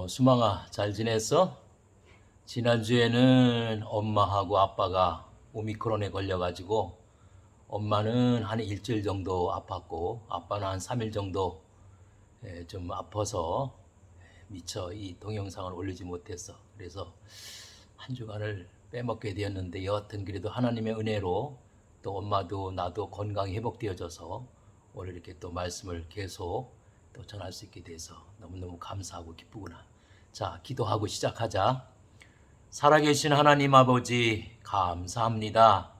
수망아, 잘 지냈어? 지난주에는 엄마하고 아빠가 오미크론에 걸려가지고 엄마는 한 일주일 정도 아팠고 아빠는 한 3일 정도 좀 아파서 미처 이 동영상을 올리지 못했어. 그래서 한 주간을 빼먹게 되었는데 여하튼 그래도 하나님의 은혜로 또 엄마도 나도 건강이 회복되어져서 오늘 이렇게 또 말씀을 계속 또 전할 수 있게 돼서 너무너무 감사하고 기쁘구나. 자, 기도하고 시작하자. 살아계신 하나님 아버지 감사합니다.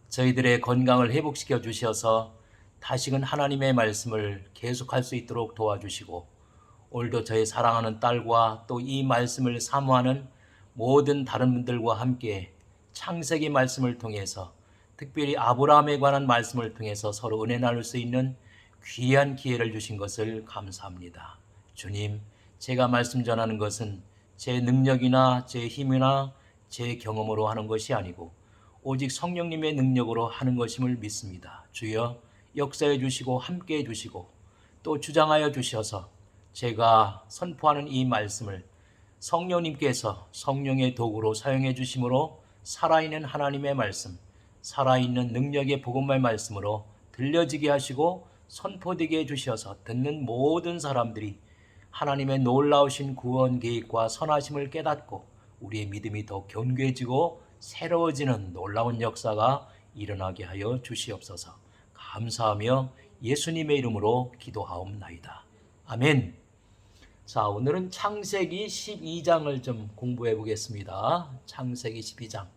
저희들의 건강을 회복시켜 주셔서 다시금 하나님의 말씀을 계속할 수 있도록 도와주시고 오늘도 저희 사랑하는 딸과 또 이 말씀을 사모하는 모든 다른 분들과 함께 창세기 말씀을 통해서 특별히 아브라함에 관한 말씀을 통해서 서로 은혜 나눌 수 있는 귀한 기회를 주신 것을 감사합니다. 주님, 제가 말씀 전하는 것은 제 능력이나 제 힘이나 제 경험으로 하는 것이 아니고 오직 성령님의 능력으로 하는 것임을 믿습니다. 주여 역사해 주시고 함께해 주시고 또 주장하여 주셔서 제가 선포하는 이 말씀을 성령님께서 성령의 도구로 사용해 주심으로 살아있는 하나님의 말씀, 살아있는 능력의 복음의 말씀으로 들려지게 하시고 선포되게 해주셔서 듣는 모든 사람들이 하나님의 놀라우신 구원 계획과 선하심을 깨닫고 우리의 믿음이 더 견고해지고 새로워지는 놀라운 역사가 일어나게 하여 주시옵소서. 감사하며 예수님의 이름으로 기도하옵나이다. 아멘. 자, 오늘은 창세기 12장을 좀 공부해 보겠습니다. 창세기 12장.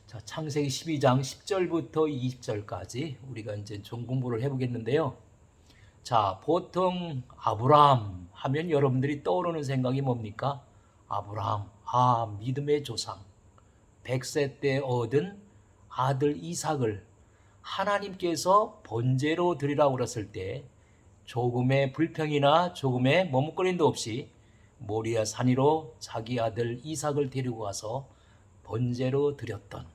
자, 창세기 12장 10절부터 20절까지 우리가 이제 좀 공부를 해 보겠는데요. 자, 보통 아브라함 하면 여러분들이 떠오르는 생각이 뭡니까? 아브라함, 믿음의 조상. 100세 때 얻은 아들 이삭을 하나님께서 번제로 드리라고 그랬을 때 조금의 불평이나 조금의 머뭇거림도 없이 모리아 산 위로 자기 아들 이삭을 데리고 가서 번제로 드렸던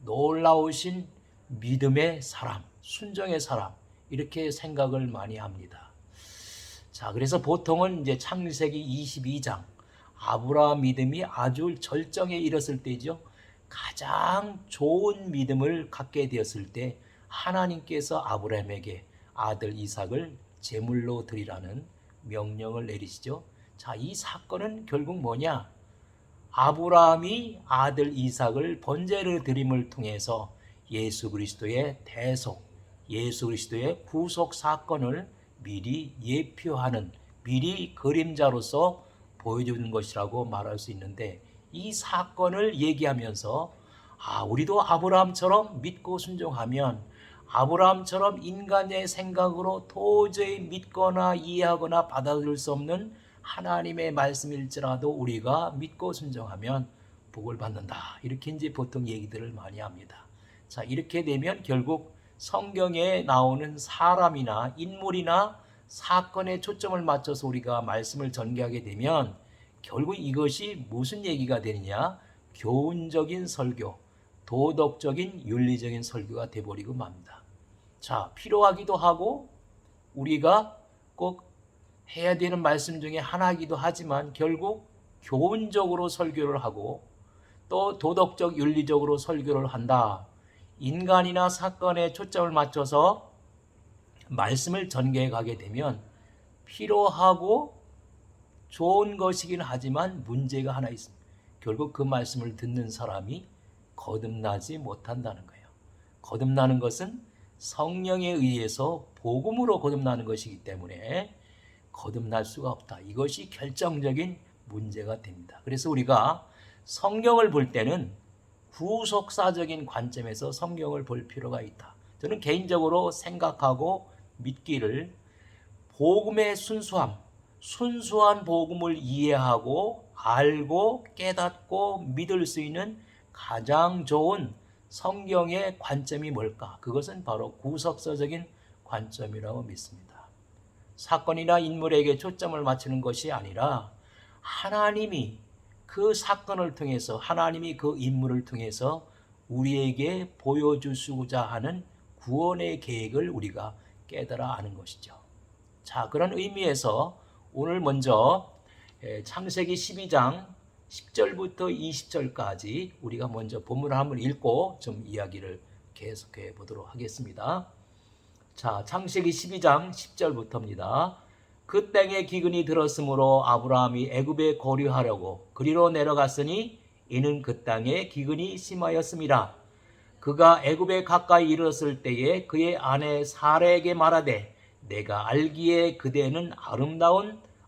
놀라우신 믿음의 사람, 순종의 사람, 이렇게 생각을 많이 합니다. 자, 그래서 보통은 이제 창세기 22장 아브라함 믿음이 아주 절정에 이르렀을 때죠. 가장 좋은 믿음을 갖게 되었을 때 하나님께서 아브라함에게 아들 이삭을 제물로 드리라는 명령을 내리시죠. 자, 이 사건은 결국 뭐냐? 아브라함이 아들 이삭을 번제로 드림을 통해서 예수 그리스도의 대속, 예수 그리스도의 구속 사건을 미리 예표하는, 미리 그림자로서 보여주는 것이라고 말할 수 있는데, 이 사건을 얘기하면서 우리도 아브라함처럼 믿고 순종하면 아브라함처럼 인간의 생각으로 도저히 믿거나 이해하거나 받아들일 수 없는 하나님의 말씀일지라도 우리가 믿고 순종하면 복을 받는다. 이렇게 이제 보통 얘기들을 많이 합니다. 자, 이렇게 되면 결국 성경에 나오는 사람이나 인물이나 사건에 초점을 맞춰서 우리가 말씀을 전개하게 되면 결국 이것이 무슨 얘기가 되느냐? 교훈적인 설교, 도덕적인 윤리적인 설교가 돼버리고 맙니다. 자, 필요하기도 하고 우리가 꼭 해야 되는 말씀 중에 하나이기도 하지만 결국 교훈적으로 설교를 하고 또 도덕적 윤리적으로 설교를 한다. 인간이나 사건에 초점을 맞춰서 말씀을 전개해 가게 되면 필요하고 좋은 것이긴 하지만 문제가 하나 있습니다. 결국 그 말씀을 듣는 사람이 거듭나지 못한다는 거예요. 거듭나는 것은 성령에 의해서 복음으로 거듭나는 것이기 때문에 거듭날 수가 없다. 이것이 결정적인 문제가 됩니다. 그래서 우리가 성경을 볼 때는 구속사적인 관점에서 성경을 볼 필요가 있다. 저는 개인적으로 생각하고 믿기를 복음의 순수한 복음을 이해하고 알고 깨닫고 믿을 수 있는 가장 좋은 성경의 관점이 뭘까? 그것은 바로 구속사적인 관점이라고 믿습니다. 사건이나 인물에게 초점을 맞추는 것이 아니라 하나님이 그 사건을 통해서, 하나님이 그 인물을 통해서 우리에게 보여주시고자 하는 구원의 계획을 우리가 깨달아 아는 것이죠. 자, 그런 의미에서 오늘 먼저 창세기 12장 10절부터 20절까지 우리가 먼저 본문을 한번 읽고 좀 이야기를 계속해 보도록 하겠습니다. 자, 창세기 12장 10절부터입니다. 그 땅에 기근이 들었으므로 아브라함이 애굽에 거류하려고 그리로 내려갔으니 이는 그 땅에 기근이 심하였음이라. 그가 애굽에 가까이 이르렀을 때에 그의 아내 사라에게 말하되 내가 알기에 그대는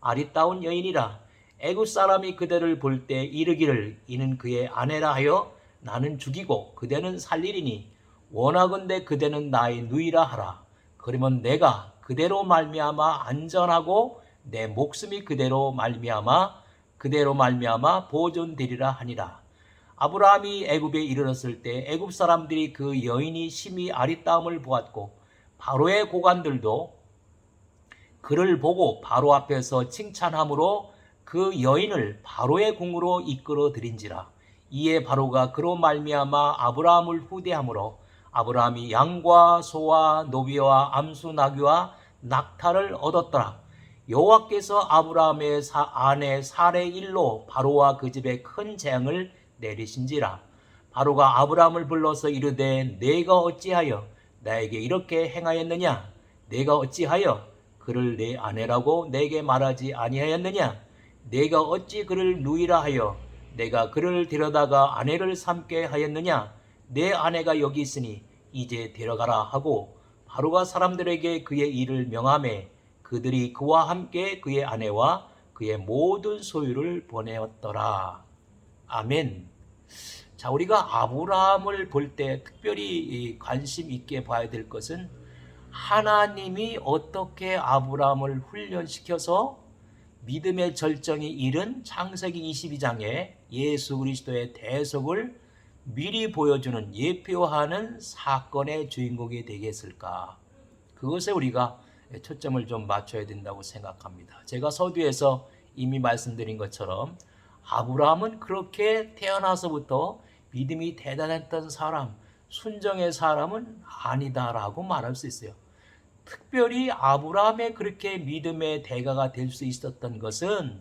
아리따운 여인이라. 애굽 사람이 그대를 볼 때 이르기를 이는 그의 아내라 하여 나는 죽이고 그대는 살리리니 원하건대 그대는 나의 누이라 하라. 그러면 내가 그대로 말미암아 안전하고 내 목숨이 그대로 말미암아 보존되리라 하니라. 아브라함이 애굽에 이르렀을 때 애굽 사람들이 그 여인이 심히 아리따움을 보았고 바로의 고관들도 그를 보고 바로 앞에서 칭찬함으로 그 여인을 바로의 궁으로 이끌어 들인지라. 이에 바로가 그로 말미암아 아브라함을 후대함으로 아브라함이 양과 소와 노비와 암수 나귀와 낙타를 얻었더라. 여호와께서 아브라함의 아내 사레의 일로 바로와 그 집에 큰 재앙을 내리신지라. 바로가 아브라함을 불러서 이르되 내가 어찌하여 나에게 이렇게 행하였느냐? 내가 어찌하여 그를 내 아내라고 내게 말하지 아니하였느냐? 내가 어찌 그를 누이라 하여 내가 그를 데려다가 아내를 삼게 하였느냐? 내 아내가 여기 있으니 이제 데려가라 하고 바로가 사람들에게 그의 일을 명하매 그들이 그와 함께 그의 아내와 그의 모든 소유를 보내었더라. 아멘. 자, 우리가 아브라함을 볼 때 특별히 관심 있게 봐야 될 것은 하나님이 어떻게 아브라함을 훈련시켜서 믿음의 절정에 이른 창세기 22장에 예수 그리스도의 대속을 미리 보여주는 예표하는 사건의 주인공이 되겠을까? 그것에 우리가 초점을 좀 맞춰야 된다고 생각합니다. 제가 서두에서 이미 말씀드린 것처럼 아브라함은 그렇게 태어나서부터 믿음이 대단했던 사람, 순정의 사람은 아니다라고 말할 수 있어요. 특별히 아브라함의 그렇게 믿음의 대가가 될 수 있었던 것은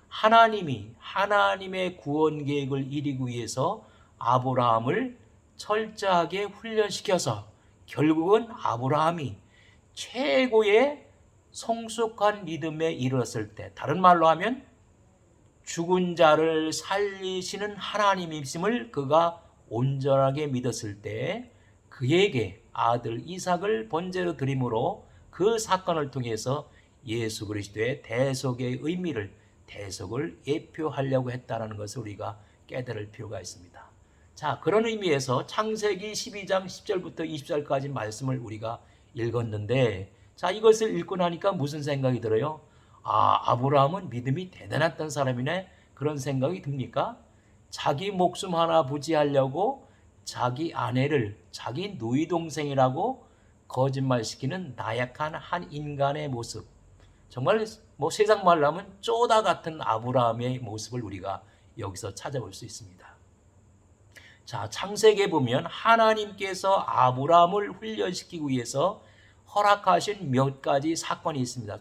하나님의 구원 계획을 이루기 위해서 아브라함을 철저하게 훈련시켜서 결국은 아브라함이 최고의 성숙한 믿음에 이르렀을 때, 다른 말로 하면 죽은 자를 살리시는 하나님이심을 그가 온전하게 믿었을 때 그에게 아들 이삭을 번제로 드림으로 그 사건을 통해서 예수 그리스도의 대속의 의미를, 대속을 예표하려고 했다는 것을 우리가 깨달을 필요가 있습니다. 자, 그런 의미에서 창세기 12장 10절부터 20절까지 말씀을 우리가 읽었는데, 자, 이것을 읽고 나니까 무슨 생각이 들어요? 아브라함은 믿음이 대단했던 사람이네, 그런 생각이 듭니까? 자기 목숨 하나 부지하려고 자기 아내를 자기 누이 동생이라고 거짓말시키는 나약한 한 인간의 모습, 정말 세상 말로 하면 쪼다 같은 아브라함의 모습을 우리가 여기서 찾아볼 수 있습니다. 자, 창세기에 보면 하나님께서 아브라함을 훈련시키기 위해서 허락하신 몇 가지 사건이 있습니다.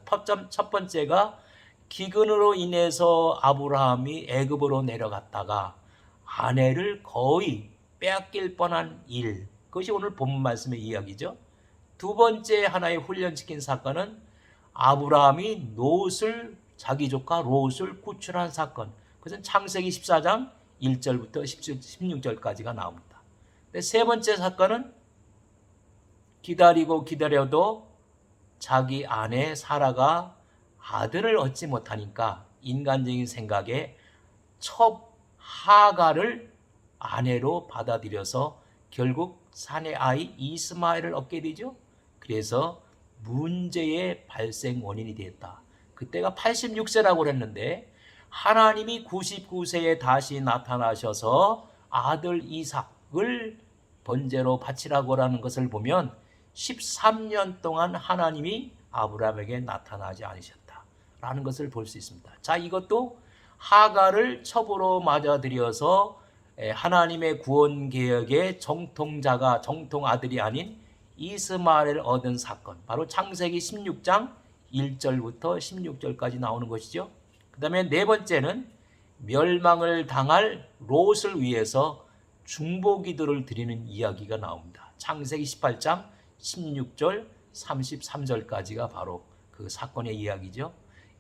첫 번째가 기근으로 인해서 아브라함이 애굽으로 내려갔다가 아내를 거의 빼앗길 뻔한 일, 그것이 오늘 본문 말씀의 이야기죠. 두 번째 하나의 훈련시킨 사건은 아브라함이 자기 조카 롯을 구출한 사건, 그것은 창세기 14장 1절부터 16절까지가 나옵니다. 세 번째 사건은 기다려도 자기 아내 사라가 아들을 얻지 못하니까 인간적인 생각에 첩 하가를 아내로 받아들여서 결국 사내 아이 이스마엘을 얻게 되죠. 그래서 문제의 발생 원인이 되었다. 그때가 86세라고 했는데 하나님이 99세에 다시 나타나셔서 아들 이삭을 번제로 바치라고 하는 것을 보면 13년 동안 하나님이 아브라함에게 나타나지 않으셨다라는 것을 볼 수 있습니다. 자, 이것도 하가를 첩으로 맞아들여서 하나님의 구원 개혁의 정통 아들이 아닌 이스마엘을 얻은 사건, 바로 창세기 16장 1절부터 16절까지 나오는 것이죠. 그 다음에 네 번째는 멸망을 당할 롯을 위해서 중보기도를 드리는 이야기가 나옵니다. 창세기 18장 16절 33절까지가 바로 그 사건의 이야기죠.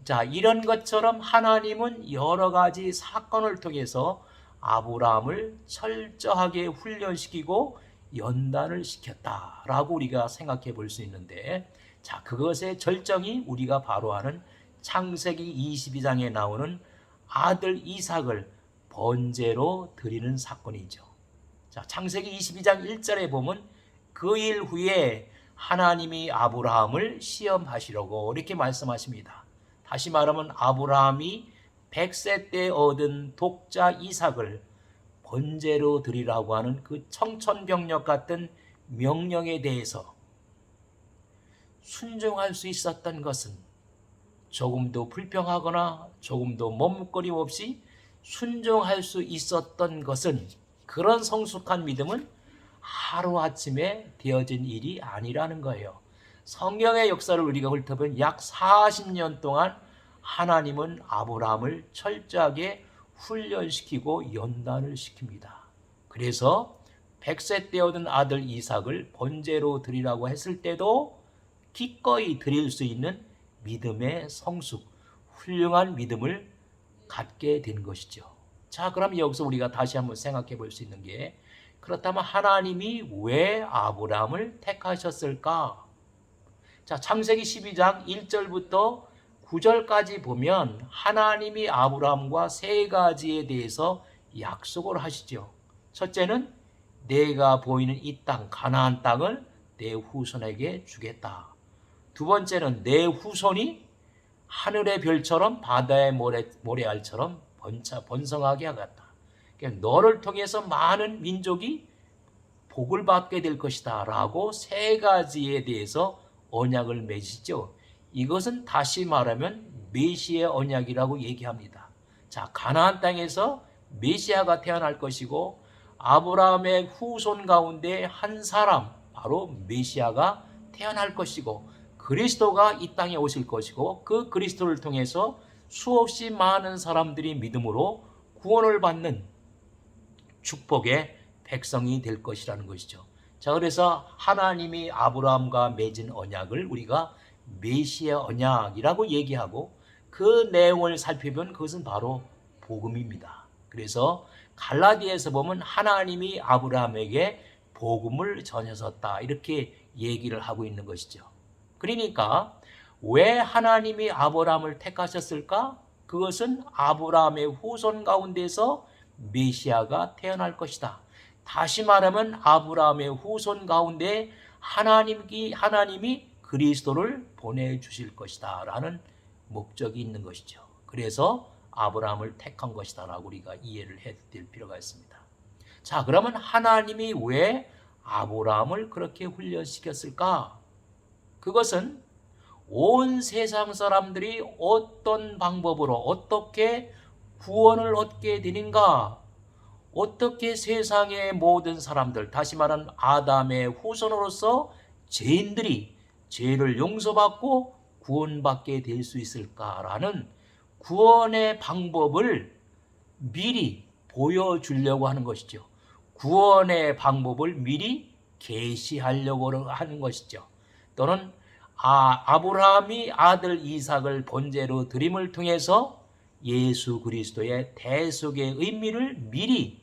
자, 이런 것처럼 하나님은 여러 가지 사건을 통해서 아브라함을 철저하게 훈련시키고 연단을 시켰다라고 우리가 생각해 볼 수 있는데, 자, 그것의 절정이 우리가 바로 아는 창세기 22장에 나오는 아들 이삭을 번제로 드리는 사건이죠. 자, 창세기 22장 1절에 보면 그 일 후에 하나님이 아브라함을 시험하시려고 이렇게 말씀하십니다. 다시 말하면 아브라함이 100세 때 얻은 독자 이삭을 번제로 드리라고 하는 그 청천벽력 같은 명령에 대해서 순종할 수 있었던 것은 조금도 불평하거나 조금도 머뭇거림 없이 순종할 수 있었던 것은, 그런 성숙한 믿음은 하루아침에 되어진 일이 아니라는 거예요. 성경의 역사를 우리가 훑어보면 약 40년 동안 하나님은 아브라함을 철저하게 훈련시키고 연단을 시킵니다. 그래서 100세 때 얻은 아들 이삭을 번제로 드리라고 했을 때도 기꺼이 드릴 수 있는 믿음의 성숙, 훌륭한 믿음을 갖게 된 것이죠. 자, 그럼 여기서 우리가 다시 한번 생각해 볼 수 있는 게, 그렇다면 하나님이 왜 아브라함을 택하셨을까? 자, 창세기 12장 1절부터 9절까지 보면 하나님이 아브라함과 세 가지에 대해서 약속을 하시죠. 첫째는 내가 보이는 이 땅, 가나안 땅을 내 후손에게 주겠다. 두 번째는 내 후손이 하늘의 별처럼 바다의 모래알처럼 번성하게 하겠다. 그러니까 너를 통해서 많은 민족이 복을 받게 될 것이다 라고 세 가지에 대해서 언약을 맺으시죠. 이것은 다시 말하면 메시아의 언약이라고 얘기합니다. 자, 가나안 땅에서 메시아가 태어날 것이고 아브라함의 후손 가운데 한 사람, 바로 메시아가 태어날 것이고 그리스도가 이 땅에 오실 것이고 그 그리스도를 통해서 수없이 많은 사람들이 믿음으로 구원을 받는 축복의 백성이 될 것이라는 것이죠. 자, 그래서 하나님이 아브라함과 맺은 언약을 우리가 메시아 언약이라고 얘기하고, 그 내용을 살펴보면 그것은 바로 복음입니다. 그래서 갈라디아에서 보면 하나님이 아브라함에게 복음을 전하셨다 이렇게 얘기를 하고 있는 것이죠. 그러니까 왜 하나님이 아브라함을 택하셨을까? 그것은 아브라함의 후손 가운데서 메시아가 태어날 것이다. 다시 말하면 아브라함의 후손 가운데 하나님이 그리스도를 보내주실 것이다 라는 목적이 있는 것이죠. 그래서 아브라함을 택한 것이다 라고 우리가 이해를 해야 될 필요가 있습니다. 자, 그러면 하나님이 왜 아브라함을 그렇게 훈련시켰을까? 그것은 온 세상 사람들이 어떤 방법으로 어떻게 구원을 얻게 되는가, 어떻게 세상의 모든 사람들, 다시 말하는 아담의 후손으로서 죄인들이 죄를 용서받고 구원받게 될 수 있을까라는 구원의 방법을 미리 보여주려고 하는 것이죠. 구원의 방법을 미리 계시하려고 하는 것이죠. 또는 아브라함이 아들 이삭을 번제로 드림을 통해서 예수 그리스도의 대속의 의미를 미리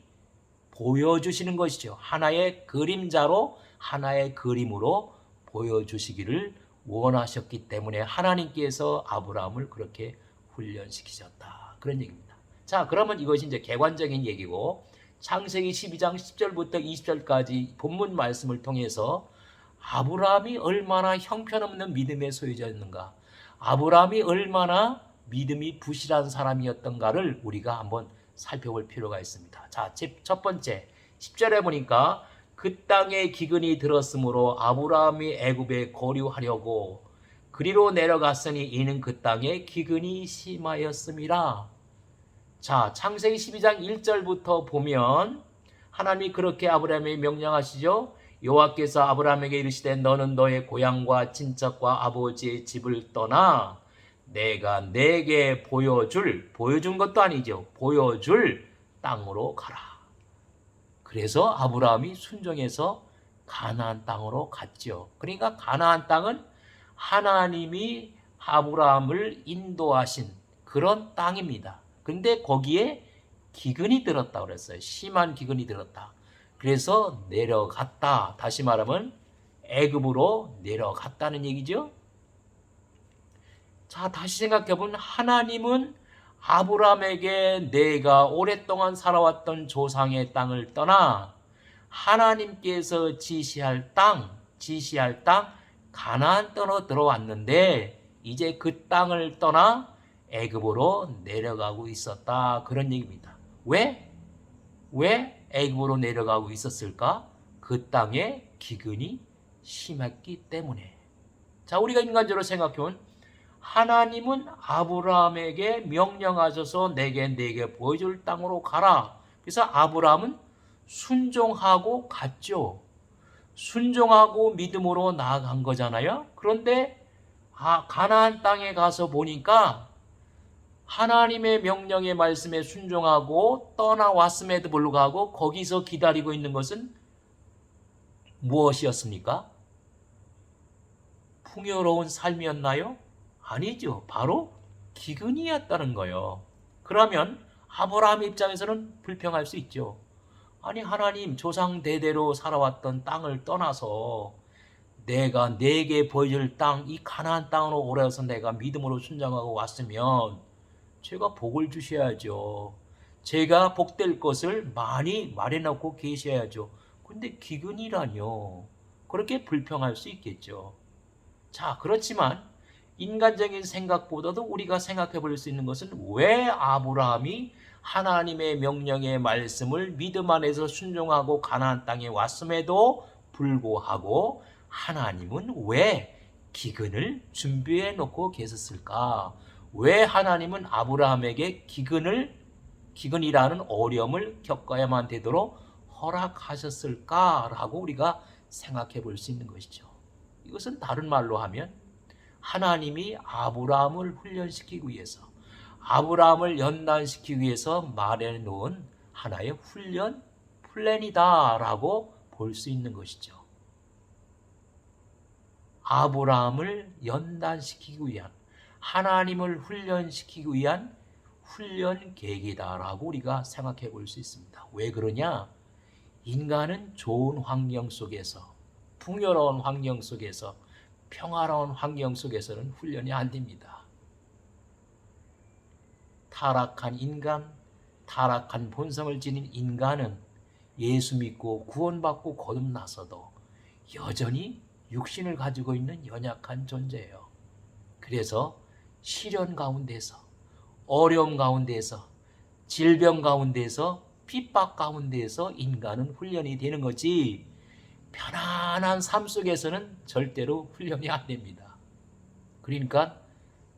보여주시는 것이죠. 하나의 그림자로, 하나의 그림으로 보여주시기를 원하셨기 때문에 하나님께서 아브라함을 그렇게 훈련시키셨다, 그런 얘기입니다. 자, 그러면 이것이 이제 객관적인 얘기고, 창세기 12장 10절부터 20절까지 본문 말씀을 통해서 아브라함이 얼마나 형편없는 믿음의 소유자였는가, 아브라함이 얼마나 믿음이 부실한 사람이었던가를 우리가 한번 살펴볼 필요가 있습니다. 자, 첫 번째 10절에 보니까 그 땅에 기근이 들었으므로 아브라함이 애굽에 거류하려고 그리로 내려갔으니 이는 그 땅에 기근이 심하였음이라. 자, 창세기 12장 1절부터 보면 하나님이 그렇게 아브라함에게 명령하시죠. 여호와께서 아브라함에게 이르시되 너는 너의 고향과 친척과 아버지의 집을 떠나 내가 내게 보여준 것도 아니죠. 보여줄 땅으로 가라. 그래서 아브라함이 순종해서 가나안 땅으로 갔죠. 그러니까 가나안 땅은 하나님이 아브라함을 인도하신 그런 땅입니다. 근데 거기에 기근이 들었다 그랬어요. 심한 기근이 들었다. 그래서 내려갔다. 다시 말하면 애굽으로 내려갔다는 얘기죠. 자, 다시 생각해보면 하나님은 아브라함에게 내가 오랫동안 살아왔던 조상의 땅을 떠나 하나님께서 지시할 땅 가나안 땅으로 들어왔는데 이제 그 땅을 떠나 애굽으로 내려가고 있었다. 그런 얘기입니다. 왜 애굽으로 내려가고 있었을까? 그 땅에 기근이 심했기 때문에. 자, 우리가 인간적으로 생각해보면 하나님은 아브라함에게 명령하셔서 내게 보여줄 땅으로 가라. 그래서 아브라함은 순종하고 갔죠. 순종하고 믿음으로 나아간 거잖아요. 그런데 가나안 땅에 가서 보니까 하나님의 명령의 말씀에 순종하고 떠나왔음에도 불구하고 거기서 기다리고 있는 것은 무엇이었습니까? 풍요로운 삶이었나요? 아니죠. 바로 기근이었다는 거예요. 그러면 아브라함 입장에서는 불평할 수 있죠. 아니 하나님 조상 대대로 살아왔던 땅을 떠나서 내가 내게 보여줄 땅, 이 가나안 땅으로 오래서 내가 믿음으로 순종하고 왔으면 제가 복을 주셔야죠. 제가 복될 것을 많이 마련하고 계셔야죠. 근데 기근이라뇨. 그렇게 불평할 수 있겠죠. 자, 그렇지만 인간적인 생각보다도 우리가 생각해 볼 수 있는 것은 왜 아브라함이 하나님의 명령의 말씀을 믿음 안에서 순종하고 가나안 땅에 왔음에도 불구하고 하나님은 왜 기근을 준비해 놓고 계셨을까? 왜 하나님은 아브라함에게 기근이라는 어려움을 겪어야만 되도록 허락하셨을까라고 우리가 생각해 볼 수 있는 것이죠. 이것은 다른 말로 하면 하나님이 아브라함을 훈련시키기 위해서, 아브라함을 연단시키기 위해서 마련해 놓은 하나의 훈련 플랜이다라고 볼 수 있는 것이죠. 아브라함을 연단시키기 위한, 하나님을 훈련시키기 위한 훈련 계획이다라고 우리가 생각해 볼 수 있습니다. 왜 그러냐? 인간은 좋은 환경 속에서, 풍요로운 환경 속에서, 평화로운 환경 속에서는 훈련이 안 됩니다. 타락한 인간, 타락한 본성을 지닌 인간은 예수 믿고 구원받고 거듭나서도 여전히 육신을 가지고 있는 연약한 존재예요. 그래서 시련 가운데서, 어려움 가운데서, 질병 가운데서, 핍박 가운데서 인간은 훈련이 되는 거지 편안한 삶 속에서는 절대로 훈련이 안 됩니다. 그러니까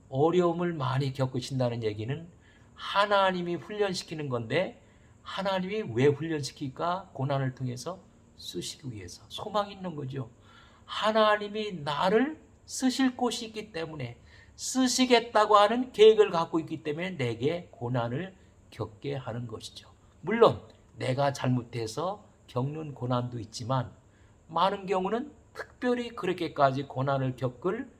어려움을 많이 겪으신다는 얘기는 하나님이 훈련시키는 건데 하나님이 왜 훈련시킬까? 고난을 통해서 쓰시기 위해서. 소망이 있는 거죠. 하나님이 나를 쓰실 곳이 있기 때문에, 쓰시겠다고 하는 계획을 갖고 있기 때문에 내게 고난을 겪게 하는 것이죠. 물론 내가 잘못해서 겪는 고난도 있지만 많은 경우는 특별히 그렇게까지 고난을 겪을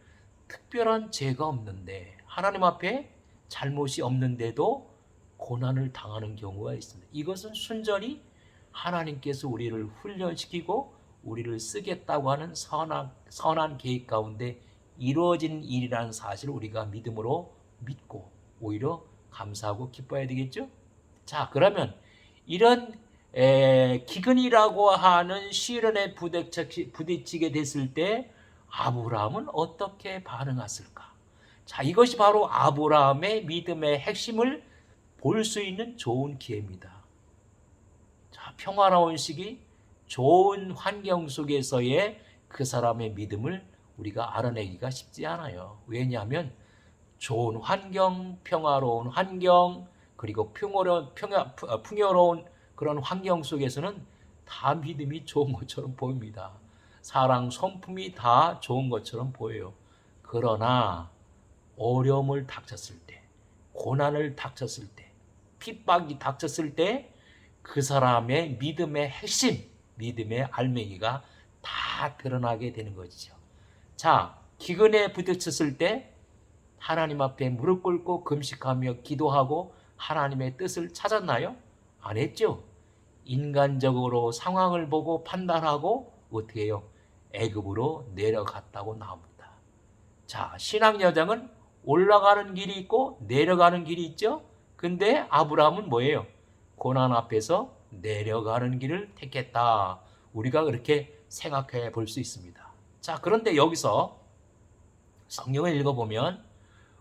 특별한 죄가 없는데, 하나님 앞에 잘못이 없는데도 고난을 당하는 경우가 있습니다. 이것은 순전히 하나님께서 우리를 훈련시키고 우리를 쓰겠다고 하는 선한 계획 가운데 이루어진 일이라는 사실을 우리가 믿음으로 믿고 오히려 감사하고 기뻐해야 되겠죠? 자, 그러면 이런 기근이라고 하는 시련에 부딪히게 됐을 때 아브라함은 어떻게 반응했을까? 자, 이것이 바로 아브라함의 믿음의 핵심을 볼 수 있는 좋은 기회입니다. 자, 평화로운 시기, 좋은 환경 속에서의 그 사람의 믿음을 우리가 알아내기가 쉽지 않아요. 왜냐하면 좋은 환경, 평화로운 환경, 그리고 풍요로운 그런 환경 속에서는 다 믿음이 좋은 것처럼 보입니다. 사랑, 성품이 다 좋은 것처럼 보여요. 그러나 어려움을 닥쳤을 때, 고난을 닥쳤을 때, 핍박이 닥쳤을 때 그 사람의 믿음의 핵심, 믿음의 알맹이가 다 드러나게 되는 것이죠. 자, 기근에 부딪혔을 때 하나님 앞에 무릎 꿇고 금식하며 기도하고 하나님의 뜻을 찾았나요? 안 했죠. 인간적으로 상황을 보고 판단하고 어떻게 해요? 애굽으로 내려갔다고 나옵니다. 자, 신앙 여정은 올라가는 길이 있고 내려가는 길이 있죠. 근데 아브라함은 뭐예요? 고난 앞에서 내려가는 길을 택했다. 우리가 그렇게 생각해 볼 수 있습니다. 자, 그런데 여기서 성경을 읽어보면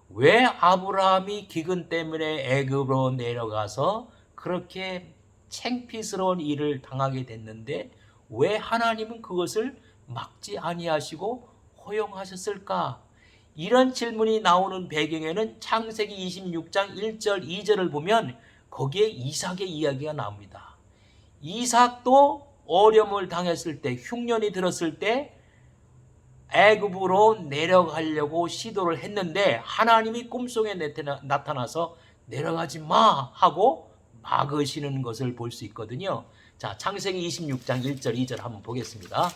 왜 아브라함이 기근 때문에 애굽으로 내려가서 그렇게 창피스러운 일을 당하게 됐는데 왜 하나님은 그것을 막지 아니하시고 허용하셨을까? 이런 질문이 나오는 배경에는 창세기 26장 1절 2절을 보면 거기에 이삭의 이야기가 나옵니다. 이삭도 어려움을 당했을 때, 흉년이 들었을 때 애굽으로 내려가려고 시도를 했는데 하나님이 꿈속에 나타나서 내려가지 마 하고 막으시는 것을 볼 수 있거든요. 자, 창세기 26장 1절 2절 한번 보겠습니다.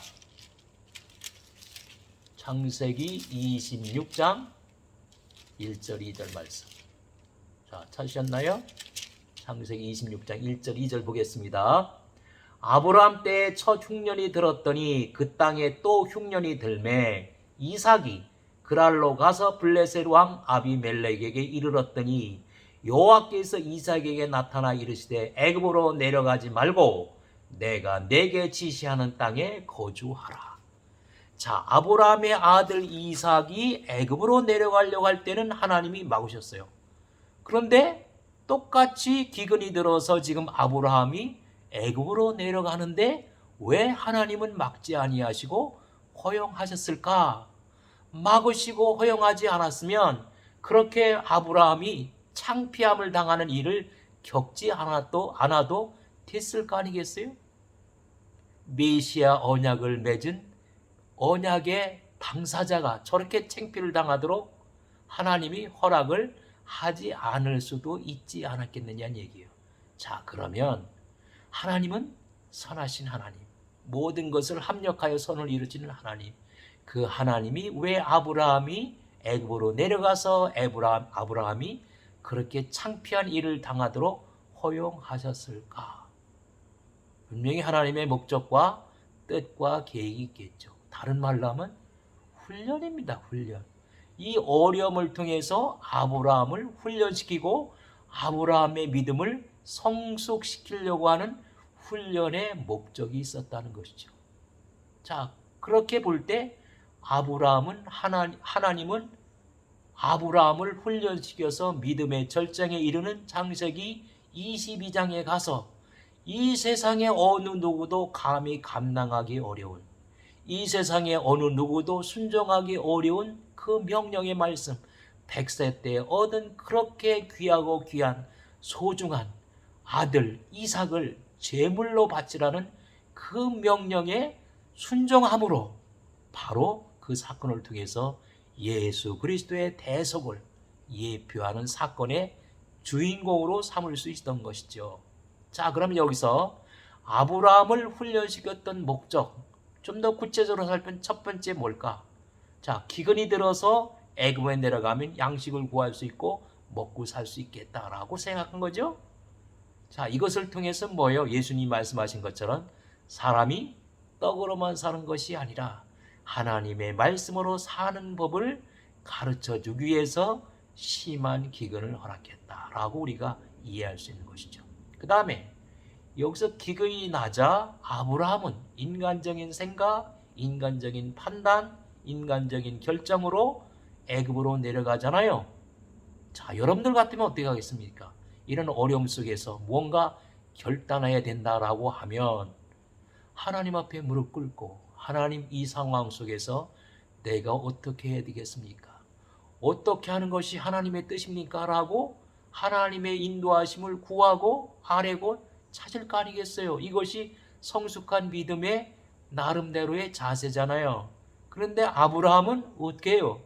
창세기 26장 1절 2절 말씀. 자, 찾으셨나요? 창세기 26장 1절 2절 보겠습니다. 아브라함 때에 첫 흉년이 들었더니 그 땅에 또 흉년이 들매 이삭이 그랄로 가서 블레셋 왕 아비멜렉에게 이르렀더니 여호와께서 이삭에게 나타나 이르시되 애굽으로 내려가지 말고 내가 내게 지시하는 땅에 거주하라. 자, 아브라함의 아들 이삭이 애굽으로 내려가려고 할 때는 하나님이 막으셨어요. 그런데 똑같이 기근이 들어서 지금 아브라함이 애굽으로 내려가는데 왜 하나님은 막지 아니하시고 허용하셨을까? 막으시고 허용하지 않았으면 그렇게 아브라함이 창피함을 당하는 일을 겪지 않아도 됐을 거 아니겠어요? 메시아 언약을 맺은 언약의 당사자가 저렇게 창피를 당하도록 하나님이 허락을 하지 않을 수도 있지 않았겠느냐는 얘기예요. 자, 그러면 하나님은 선하신 하나님, 모든 것을 합력하여 선을 이루시는 하나님, 그 하나님이 왜 아브라함이 애굽으로 내려가서 아브라함이 그렇게 창피한 일을 당하도록 허용하셨을까? 분명히 하나님의 목적과 뜻과 계획이 있겠죠. 다른 말로 하면 훈련입니다. 훈련. 이 어려움을 통해서 아브라함을 훈련시키고 아브라함의 믿음을 성숙시키려고 하는 훈련의 목적이 있었다는 것이죠. 자, 그렇게 볼 때 하나님은 아브라함을 훈련시켜서 믿음의 절정에 이르는 창세기 22장에 가서 이 세상의 어느 누구도 감히 감당하기 어려운, 이 세상의 어느 누구도 순종하기 어려운 그 명령의 말씀, 100세 때 얻은 그렇게 귀하고 귀한 소중한 아들 이삭을 제물로 바치라는 그 명령에 순종함으로 바로 그 사건을 통해서 예수 그리스도의 대속을 예표하는 사건의 주인공으로 삼을 수 있었던 것이죠. 자, 그럼 여기서 아브라함을 훈련시켰던 목적, 좀 더 구체적으로 살펴본 첫 번째 뭘까? 자, 기근이 들어서 애굽에 내려가면 양식을 구할 수 있고 먹고 살 수 있겠다라고 생각한 거죠. 자, 이것을 통해서 뭐예요? 예수님이 말씀하신 것처럼 사람이 떡으로만 사는 것이 아니라 하나님의 말씀으로 사는 법을 가르쳐 주기 위해서 심한 기근을 허락했다라고 우리가 이해할 수 있는 것이죠. 그 다음에 여기서 기근이 나자 아브라함은 인간적인 생각, 인간적인 판단, 인간적인 결정으로 애굽으로 내려가잖아요. 자, 여러분들 같으면 어떻게 하겠습니까? 이런 어려움 속에서 무언가 결단해야 된다라고 하면 하나님 앞에 무릎 꿇고 하나님 이 상황 속에서 내가 어떻게 해야 되겠습니까? 어떻게 하는 것이 하나님의 뜻입니까? 라고 하나님의 인도하심을 구하고 아뢰고 찾을 거 아니겠어요? 이것이 성숙한 믿음의 나름대로의 자세잖아요. 그런데 아브라함은 어떻게 해요?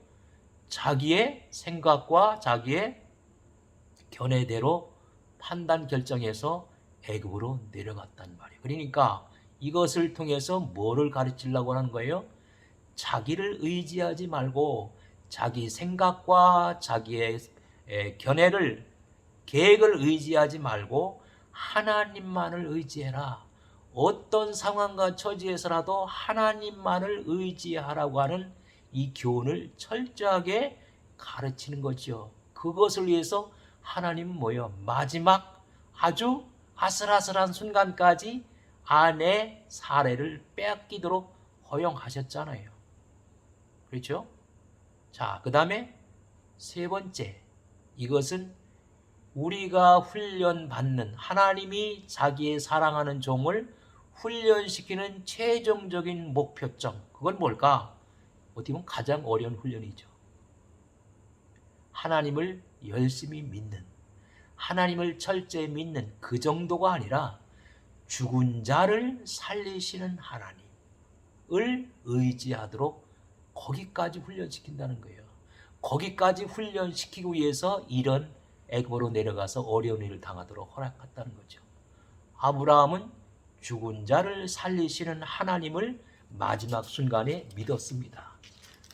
자기의 생각과 자기의 견해대로 판단 결정해서 애굽으로 내려갔단 말이에요. 그러니까 이것을 통해서 뭐를 가르치려고 하는 거예요? 자기를 의지하지 말고 자기 생각과 자기의 견해를 계획을 의지하지 말고 하나님만을 의지해라. 어떤 상황과 처지에서라도 하나님만을 의지하라고 하는 이 교훈을 철저하게 가르치는 거죠. 그것을 위해서 하나님은 뭐예요? 마지막 아주 아슬아슬한 순간까지 아내 사례를 빼앗기도록 허용하셨잖아요. 그렇죠? 자, 그 다음에 세 번째, 이것은 우리가 훈련받는, 하나님이 자기의 사랑하는 종을 훈련시키는 최종적인 목표점, 그건 뭘까? 어떻게 보면 가장 어려운 훈련이죠. 하나님을 열심히 믿는, 하나님을 철저히 믿는 그 정도가 아니라 죽은 자를 살리시는 하나님을 의지하도록 거기까지 훈련시킨다는 거예요. 거기까지 훈련시키기 위해서 이런 애굽으로 내려가서 어려운 일을 당하도록 허락했다는 거죠. 아브라함은 죽은 자를 살리시는 하나님을 마지막 순간에 믿었습니다.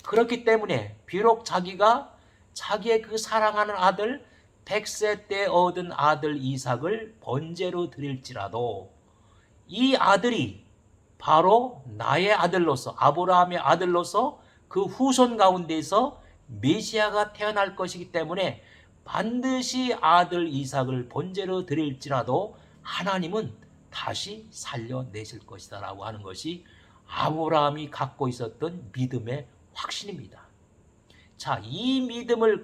그렇기 때문에 비록 자기가 자기의 그 사랑하는 아들 100세 때 얻은 아들 이삭을 번제로 드릴지라도 이 아들이 바로 나의 아들로서, 아브라함의 아들로서 그 후손 가운데서 메시아가 태어날 것이기 때문에 반드시 아들 이삭을 번제로 드릴지라도 하나님은 다시 살려내실 것이다 라고 하는 것이 아브라함이 갖고 있었던 믿음의 확신입니다. 자, 이 믿음을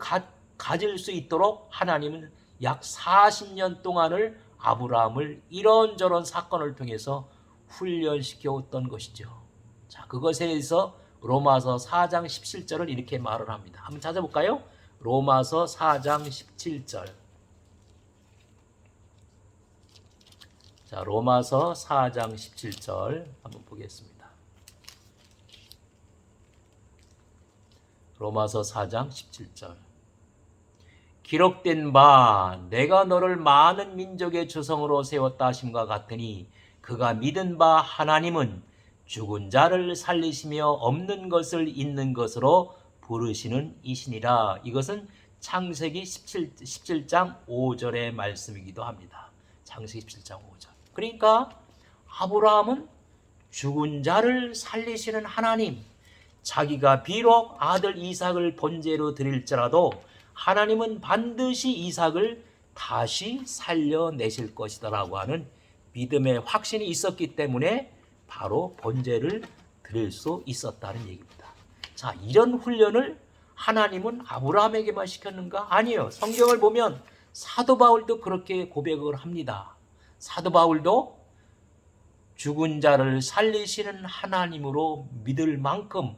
가질 수 있도록 하나님은 약 40년 동안을 아브라함을 이런저런 사건을 통해서 훈련시켜왔던 것이죠. 자, 그것에 대해서 로마서 4장 17절을 이렇게 말을 합니다. 한번 찾아볼까요? 로마서 4장 17절. 자, 로마서 4장 17절 한번 보겠습니다. 로마서 4장 17절. 기록된 바 내가 너를 많은 민족의 조성으로 세웠다 하심과 같으니 그가 믿은 바 하나님은 죽은 자를 살리시며 없는 것을 있는 것으로 부르시는 이시니라. 이것은 창세기 17장 5절의 말씀이기도 합니다. 창세기 17장 5절. 그러니까 아브라함은 죽은 자를 살리시는 하나님, 자기가 비록 아들 이삭을 번제로 드릴지라도 하나님은 반드시 이삭을 다시 살려내실 것이다 라고 하는 믿음의 확신이 있었기 때문에 바로 번제를 드릴 수 있었다는 얘기입니다. 자, 이런 훈련을 하나님은 아브라함에게만 시켰는가? 아니에요. 성경을 보면 사도 바울도 그렇게 고백을 합니다. 사도 바울도 죽은 자를 살리시는 하나님으로 믿을 만큼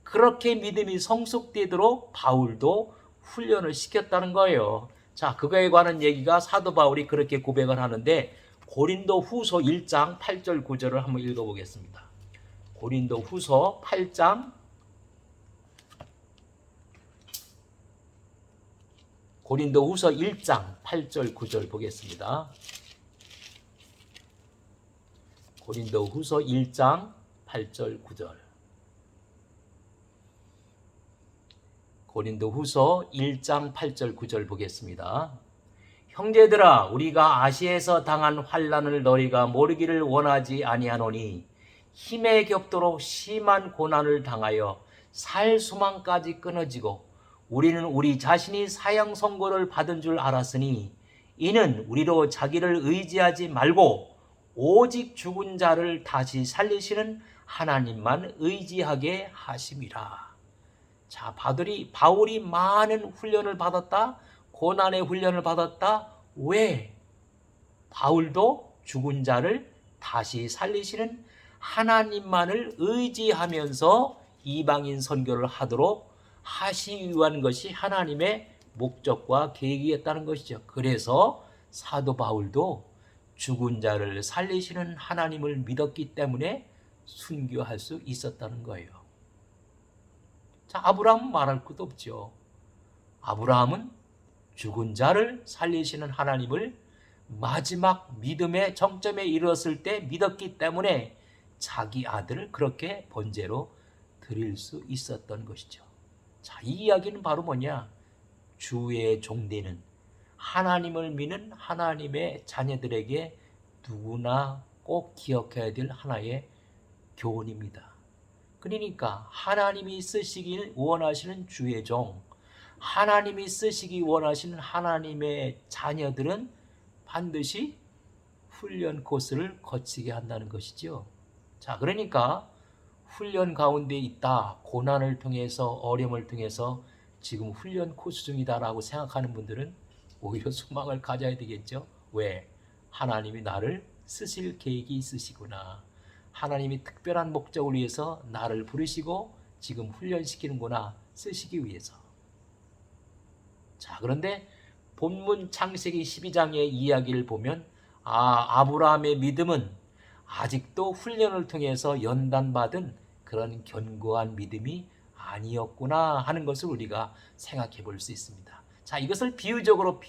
그렇게 믿음이 성숙되도록 바울도 훈련을 시켰다는 거예요. 자, 그거에 관한 얘기가 사도 바울이 그렇게 고백을 하는데 고린도 후서 1장 8절 9절을 한번 읽어보겠습니다. 고린도 후서 8장 고린도 후서 1장 8절 9절 보겠습니다. 고린도 후서 1장 8절 9절. 고린도 후서 1장 8절 9절 보겠습니다. 형제들아, 우리가 아시에서 당한 환난을 너희가 모르기를 원하지 아니하노니 힘에 겹도록 심한 고난을 당하여 살 소망까지 끊어지고 우리는 우리 자신이 사형 선고를 받은 줄 알았으니 이는 우리로 자기를 의지하지 말고 오직 죽은 자를 다시 살리시는 하나님만 의지하게 하심이라. 자, 바울이 많은 훈련을 받았다. 고난의 훈련을 받았다. 왜? 바울도 죽은 자를 다시 살리시는 하나님만을 의지하면서 이방인 선교를 하도록 하시기 위한 것이 하나님의 목적과 계획이었다는 것이죠. 그래서 사도 바울도 죽은 자를 살리시는 하나님을 믿었기 때문에 순교할 수 있었다는 거예요. 자, 아브라함은 말할 것도 없죠. 아브라함은 죽은 자를 살리시는 하나님을 마지막 믿음의 정점에 이르렀을 때 믿었기 때문에 자기 아들을 그렇게 번제로 드릴 수 있었던 것이죠. 자, 이 이야기는 바로 뭐냐? 주의 종되는 하나님을 믿는 하나님의 자녀들에게 누구나 꼭 기억해야 될 하나의 교훈입니다. 그러니까 하나님이 쓰시기 원하시는 주의 종, 하나님이 쓰시기 원하시는 하나님의 자녀들은 반드시 훈련 코스를 거치게 한다는 것이죠. 자, 그러니까 훈련 가운데 있다, 고난을 통해서 어려움을 통해서 지금 훈련 코스 중이다라고 생각하는 분들은 오히려 소망을 가져야 되겠죠. 왜? 하나님이 나를 쓰실 계획이 있으시구나. 하나님이 특별한 목적을 위해서 나를 부르시고 지금 훈련시키는구나. 쓰시기 위해서. 자, 그런데 본문 창세기 12장의 이야기를 보면 아브라함의 믿음은 아직도 훈련을 통해서 연단받은 그런 견고한 믿음이 아니었구나 하는 것을 우리가 생각해 볼 수 있습니다. 자, 이것을 비유적으로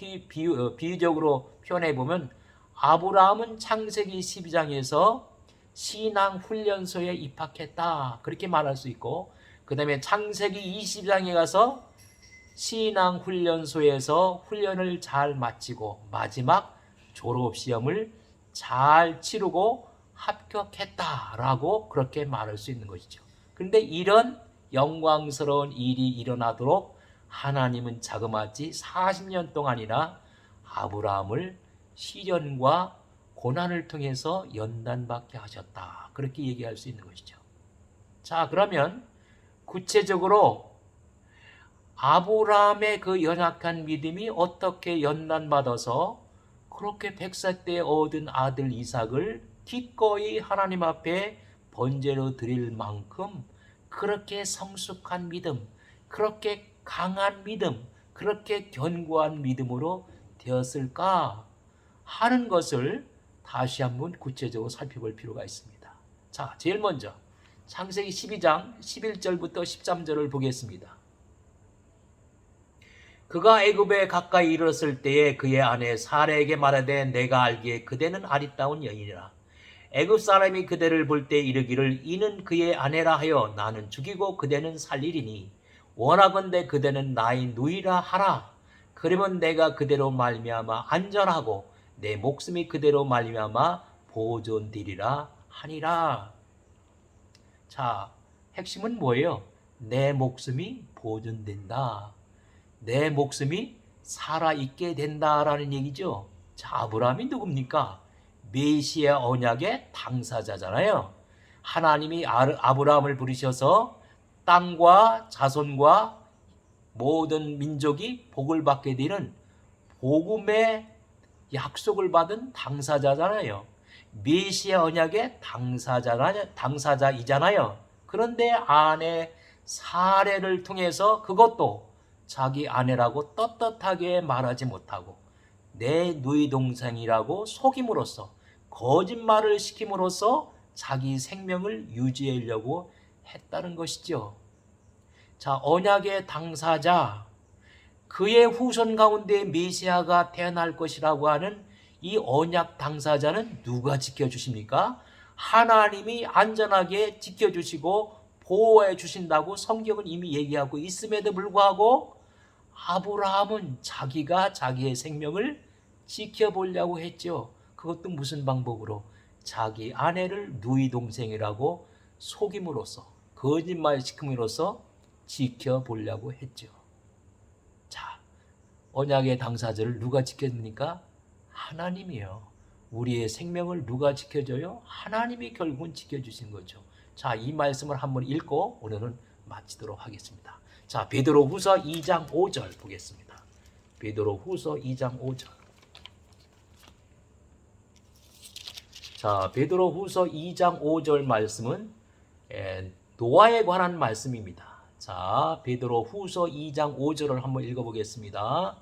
표현해 보면 아브라함은 창세기 12장에서 신앙 훈련소에 입학했다, 그렇게 말할 수 있고, 그 다음에 창세기 20장에 가서 신앙 훈련소에서 훈련을 잘 마치고 마지막 졸업시험을 잘 치르고 합격했다라고 그렇게 말할 수 있는 것이죠. 그런데 이런 영광스러운 일이 일어나도록 하나님은 자그마치 40년 동안이나 아브라함을 시련과 고난을 통해서 연단받게 하셨다, 그렇게 얘기할 수 있는 것이죠. 자, 그러면 구체적으로 아브라함의 그 연약한 믿음이 어떻게 연단받아서 그렇게 100세 때 얻은 아들 이삭을 기꺼이 하나님 앞에 번제로 드릴 만큼 그렇게 성숙한 믿음, 그렇게 강한 믿음, 그렇게 견고한 믿음으로 되었을까 하는 것을 다시 한번 구체적으로 살펴볼 필요가 있습니다. 자, 제일 먼저 창세기 12장 11절부터 13절을 보겠습니다. 그가 애굽에 가까이 이르렀을 때에 그의 아내 사라에게 말하되 내가 알기에 그대는 아리따운 여인이라. 애굽 사람이 그대를 볼 때 이르기를 이는 그의 아내라 하여 나는 죽이고 그대는 살리리니 원하건대 그대는 나의 누이라 하라. 그러면 내가 그대로 말미암아 안전하고 내 목숨이 그대로 말미암아 보존되리라 하니라. 자, 핵심은 뭐예요? 내 목숨이 보존된다. 내 목숨이 살아있게 된다라는 얘기죠. 자, 아브라함이 누굽니까? 메시아 언약의 당사자잖아요. 하나님이 아브라함을 부르셔서 땅과 자손과 모든 민족이 복을 받게 되는 복음의 약속을 받은 당사자잖아요. 메시아 언약의 당사자이잖아요. 그런데 아내 사례를 통해서 그것도 자기 아내라고 떳떳하게 말하지 못하고 내 누이 동생이라고 속임으로써, 거짓말을 시킴으로써 자기 생명을 유지하려고 했다는 것이죠. 자, 언약의 당사자, 그의 후손 가운데 메시아가 태어날 것이라고 하는 이 언약 당사자는 누가 지켜주십니까? 하나님이 안전하게 지켜주시고 보호해 주신다고 성경은 이미 얘기하고 있음에도 불구하고 아브라함은 자기가 자기의 생명을 지켜보려고 했죠. 그것도 무슨 방법으로? 자기 아내를 누이 동생이라고 속임으로써, 거짓말 시킴으로써 지켜보려고 했죠. 자, 언약의 당사자를 누가 지켜줍니까? 하나님이요. 우리의 생명을 누가 지켜줘요? 하나님이 결국은 지켜주신 거죠. 자, 이 말씀을 한번 읽고 오늘은 마치도록 하겠습니다. 자, 베드로후서 2장 5절 보겠습니다. 베드로후서 2장 5절. 자, 베드로후서 2장 5절 말씀은 노아에 관한 말씀입니다. 자, 베드로후서 2장 5절을 한번 읽어보겠습니다.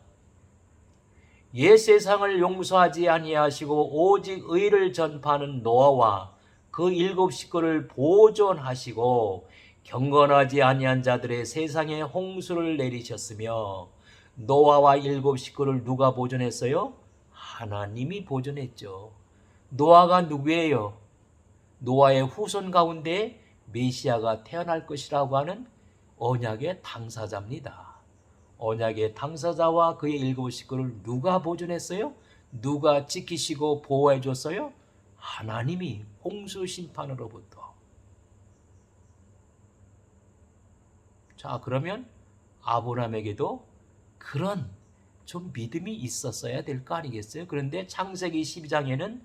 옛 세상을 용서하지 아니하시고 오직 의를 전파하는 노아와 그 일곱 식구를 보존하시고 경건하지 아니한 자들의 세상에 홍수를 내리셨으며 노아와 일곱 식구를 누가 보존했어요? 하나님이 보존했죠. 노아가 누구예요? 노아의 후손 가운데 메시아가 태어날 것이라고 하는 언약의 당사자입니다. 언약의 당사자와 그의 일곱 식구를 누가 보존했어요? 누가 지키시고 보호해 줬어요? 하나님이 홍수 심판으로부터. 자, 그러면 아브라함에게도 그런 좀 믿음이 있었어야 될 거 아니겠어요? 그런데 창세기 12장에는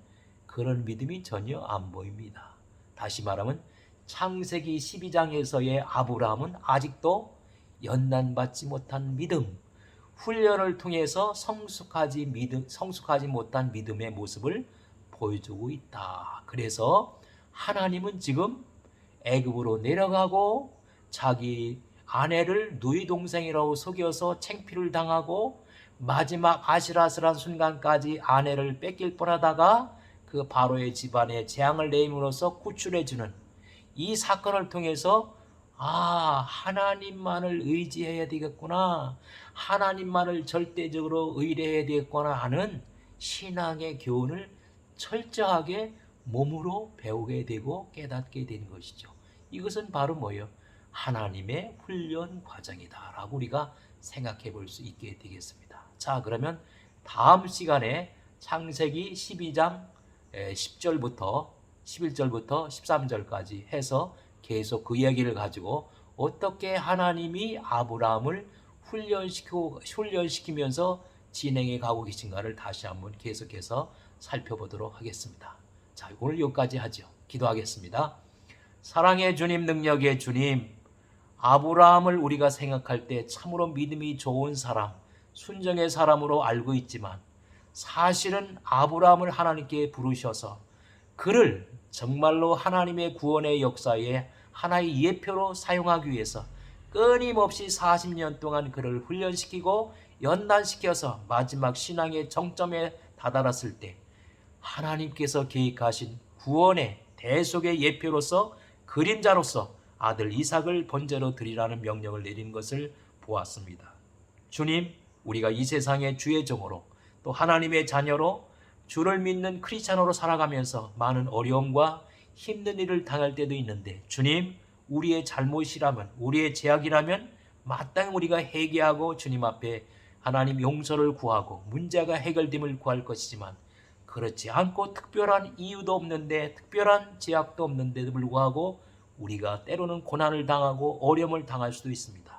그런 믿음이 전혀 안 보입니다. 다시 말하면 창세기 12장에서의 아브라함은 아직도 연단받지 못한 믿음, 훈련을 통해서 성숙하지 못한 믿음의 모습을 보여주고 있다. 그래서 하나님은 지금 애굽으로 내려가고 자기 아내를 누이 동생이라고 속여서 창피를 당하고 마지막 아슬아슬한 순간까지 아내를 뺏길 뻔하다가 그 바로의 집안에 재앙을 내림으로써 구출해주는 이 사건을 통해서 하나님만을 의지해야 되겠구나, 하나님만을 절대적으로 의뢰해야 되겠구나 하는 신앙의 교훈을 철저하게 몸으로 배우게 되고 깨닫게 되는 것이죠. 이것은 바로 뭐예요? 하나님의 훈련 과정이다 라고 우리가 생각해 볼 수 있게 되겠습니다. 자, 그러면 다음 시간에 창세기 12장 10절부터 11절부터 13절까지 해서 계속 그 이야기를 가지고 어떻게 하나님이 아브라함을 훈련시키면서 진행해 가고 계신가를 다시 한번 계속해서 살펴보도록 하겠습니다. 자, 오늘 여기까지 하죠. 기도하겠습니다. 사랑의 주님, 능력의 주님, 아브라함을 우리가 생각할 때 참으로 믿음이 좋은 사람, 순종의 사람으로 알고 있지만 사실은 아브라함을 하나님께 부르셔서 그를 정말로 하나님의 구원의 역사에 하나의 예표로 사용하기 위해서 끊임없이 40년 동안 그를 훈련시키고 연단시켜서 마지막 신앙의 정점에 다다랐을 때 하나님께서 계획하신 구원의 대속의 예표로서 그림자로서 아들 이삭을 번제로 드리라는 명령을 내린 것을 보았습니다. 주님, 우리가 이 세상의 주의 종으로 또 하나님의 자녀로 주를 믿는 크리스찬으로 살아가면서 많은 어려움과 힘든 일을 당할 때도 있는데 주님, 우리의 잘못이라면, 우리의 죄악이라면 마땅히 우리가 회개하고 주님 앞에 하나님 용서를 구하고 문제가 해결됨을 구할 것이지만 그렇지 않고 특별한 이유도 없는데, 특별한 죄악도 없는데도 불구하고 우리가 때로는 고난을 당하고 어려움을 당할 수도 있습니다.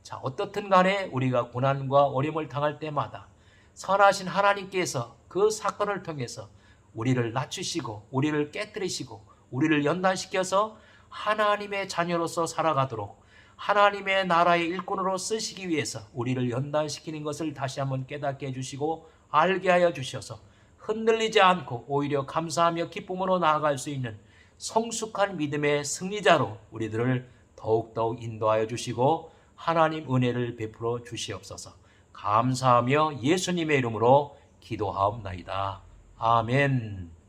자, 어떻든 간에 우리가 고난과 어려움을 당할 때마다 선하신 하나님께서 그 사건을 통해서 우리를 낮추시고 우리를 깨뜨리시고 우리를 연단시켜서 하나님의 자녀로서 살아가도록 하나님의 나라의 일꾼으로 쓰시기 위해서 우리를 연단시키는 것을 다시 한번 깨닫게 해주시고 알게 하여 주셔서 흔들리지 않고 오히려 감사하며 기쁨으로 나아갈 수 있는 성숙한 믿음의 승리자로 우리들을 더욱더욱 인도하여 주시고 하나님 은혜를 베풀어 주시옵소서. 감사하며 예수님의 이름으로 기도하옵나이다. 아멘.